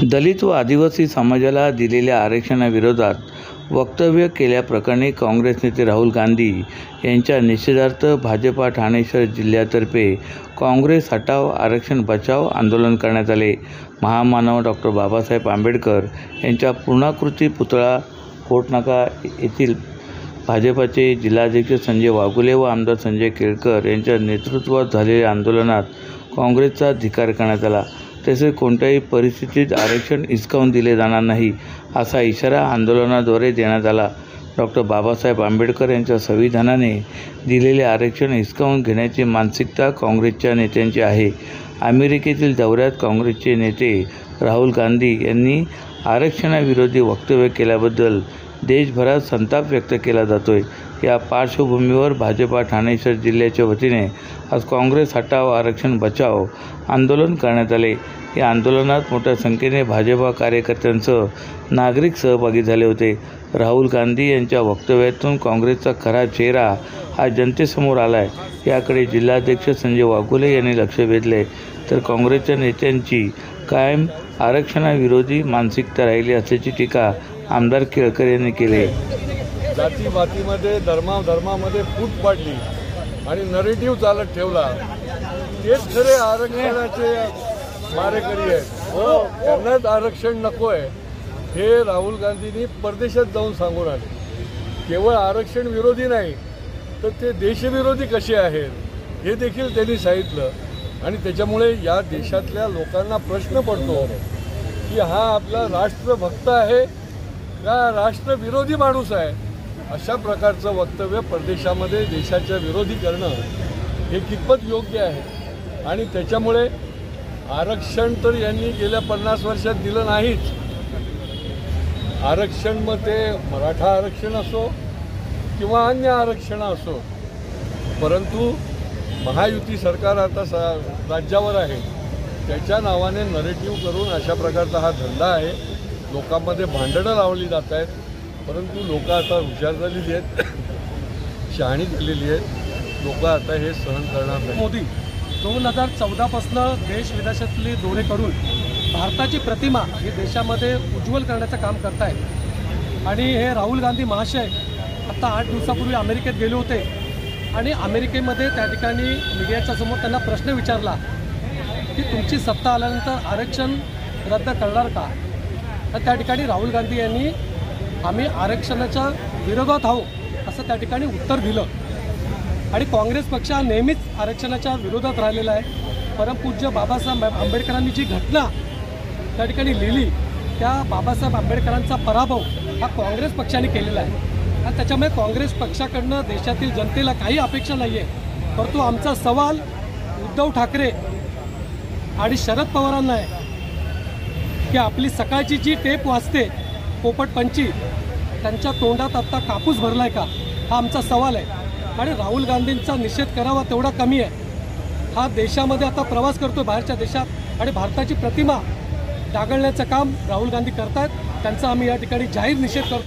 दलित व आदिवासी समाजाला दिलेल्या आरक्षणाविरोधात वक्तव्य केल्याप्रकरणी काँग्रेस नेते राहुल गांधी यांच्या निषेधार्थ भाजपा ठाणे शहर जिल्ह्यातर्फे काँग्रेस हटाव आरक्षण बचाव आंदोलन करण्यात आले। महामानव डॉक्टर बाबासाहेब आंबेडकर यांच्या पूर्णाकृती पुतळा कोटनाका येथील भाजपाचे जिल्हाध्यक्ष संजय वाघुले व आमदार संजय केळकर यांच्या नेतृत्वात झालेल्या आंदोलनात काँग्रेसचा धिक्कार करण्यात आला। तसेच कोणत्याही परिस्थितीत आरक्षण हिसकावून दिले जाणार नाही असा इशारा आंदोलनाद्वारे देण्यात आला। डॉक्टर बाबासाहेब आंबेडकर यांच्या संविधानाने दिलेले आरक्षण हिसकावून घेण्याची मानसिकता काँग्रेसच्या नेत्यांची आहे। अमेरिकेतील दौऱ्यात काँग्रेसचे नेते राहुल गांधी यांनी आरक्षणाविरोधी वक्तव्य केल्याबद्दल देशभरात संताप व्यक्त केला जातोय। या पार्श्वभूमीवर भाजपा ठाणे शहर जिल्ह्याच्या वतीने आज काँग्रेस हटाव आरक्षण बचाव आंदोलन करण्यात आले। या आंदोलनात मोठ्या संख्येने भाजपा कार्यकर्त्यांसह नागरिक सहभागी झाले होते। राहुल गांधी यांच्या वक्तव्यातून काँग्रेसचा खरा चेहरा हा जनतेसमोर आला आहे, याकडे जिल्हाध्यक्ष संजय वाघुले यांनी लक्ष वेधले। तर काँग्रेसच्या नेत्यांची कायम आरक्षणाविरोधी मानसिकता राहिली असल्याची टीका आमदार केळकर यांनी केली। जातीपातीमध्ये धर्मामध्ये फूट पाडली आणि नरेटिव्ह चालत ठेवला, तेच खरे आरक्षणाचे मारेकरी आहेत। त्यांनाच आरक्षण नको आहे हे राहुल गांधींनी परदेशात जाऊन सांगून आले। केवळ आरक्षण विरोधी नाही तर ते देशविरोधी कसे आहेत हे देखील त्यांनी सांगितलं। आणि त्याच्यामुळे या देशातल्या लोकांना प्रश्न पडतो की हा आपला राष्ट्रभक्त आहे का राष्ट्रविरोधी माणूस आहे। अशा प्रकारचं वक्तव्य परदेशामध्ये देशाच्या विरोधी करणं हे कितपत योग्य आहे। आणि त्याच्यामुळे आरक्षण तर यांनी गेल्या 50 वर्षात दिलं नाहीच। आरक्षण मग ते मराठा आरक्षण असो किंवा अन्य आरक्षण असो, परंतु महायुती सरकार आता राज्यावर आहे, त्याच्या नावाने नरेटिव्ह करून अशा प्रकारचा हा धंदा आहे। लोकांमध्ये भांडणं लावली जात आहेत, परंतु लोक आता हुशार झालेली आहेत, शहाणी झालेली आहेत। लोक आता हे सहन करणार नाही। मोदी 2014 पासून देश विदेशातले दौरे करून भारताची प्रतिमा ही देशामध्ये उज्ज्वल करण्याचं काम करत आहेत। आणि हे राहुल गांधी महाशय आता 8 दिवसापूर्वी अमेरिकेत गेले होते आणि अमेरिकेमध्ये त्या ठिकाणी मीडियाच्या समोर त्यांना प्रश्न विचारला की तुमची सत्ता आल्यानंतर आरक्षण रद्द करणार का। तर त्या ठिकाणी राहुल गांधी यांनी आम्ही आरक्षणाच्या विरोधात आहोत असं त्या ठिकाणी उत्तर दिलं। आणि काँग्रेस पक्ष नेहमीच आरक्षणाच्या विरोधात राहिलेला आहे। परमपूज्य बाबासाहेब आंबेडकरांनी जी घटना त्या ठिकाणी लिहिली, त्या बाबासाहेब आंबेडकरांचा पराभव हा काँग्रेस पक्षाने केलेला आहे। आणि त्याच्यामुळे काँग्रेस पक्षाकडनं देशातील जनतेला काही अपेक्षा नाही आहे, परंतु आमचा सवाल उद्धव ठाकरे आणि शरद पवारांना आहे की आपली सकाळची जी टेप वाजते पोपट पंची, त्यांच्या तोंडात आत्ता कापूस भरलाय का, हा आमचा सवाल आहे। आणि राहुल गांधींचा निषेध करावा तेवढा कमी आहे। हा देशामध्ये आता प्रवास करतो बाहेरच्या देशात आणि भारताची प्रतिमा डागळण्याचं काम राहुल गांधी करतायत, त्यांचा आम्ही या ठिकाणी जाहीर निषेध करतो।